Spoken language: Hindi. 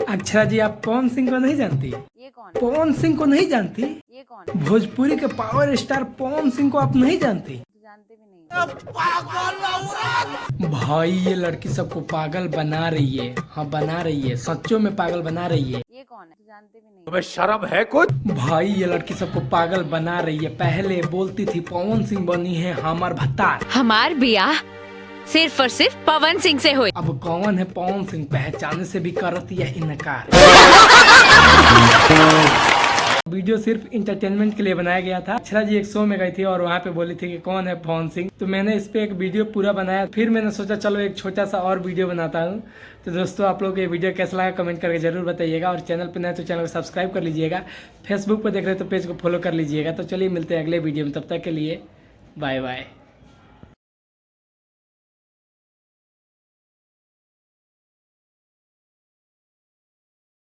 अक्षरा जी, आप पवन सिंह को नहीं जानती? ये कौन? पवन सिंह को नहीं जानती? ये कौन? भोजपुरी के पावर स्टार पवन सिंह को आप नहीं जानती? जानते भी नहीं। भाई ये लड़की सबको पागल बना रही है। हाँ, बना रही है, सच्चों में पागल बना रही है। ये कौन है? जानते भी नहीं। तुम्हें शर्म है कुछ? भाई ये लड़की सबको पागल बना रही है। पहले बोलती थी पवन सिंह बनी है हमार भत्तार, हमार बियाह सिर्फ और सिर्फ पवन सिंह से हुई। अब कौन है पवन सिंह पहचाने से भी करती है इनकार। वीडियो सिर्फ इंटरटेनमेंट के लिए बनाया गया था। अक्षरा जी एक शो में गई थी और वहाँ पे बोली थी कि कौन है पवन सिंह, तो मैंने इस पे एक वीडियो पूरा बनाया। फिर मैंने सोचा चलो एक छोटा सा और वीडियो बनाता हूँ। तो दोस्तों, आप लोग को ये वीडियो कैसा लगा कमेंट करके जरूर बताइएगा, और चैनल पे नए तो चैनल को सब्सक्राइब कर लीजिएगा। फेसबुक पर देख रहे तो पेज को फॉलो कर लीजिएगा। तो चलिए मिलते हैं अगले वीडियो में, तब तक के लिए बाय बाय।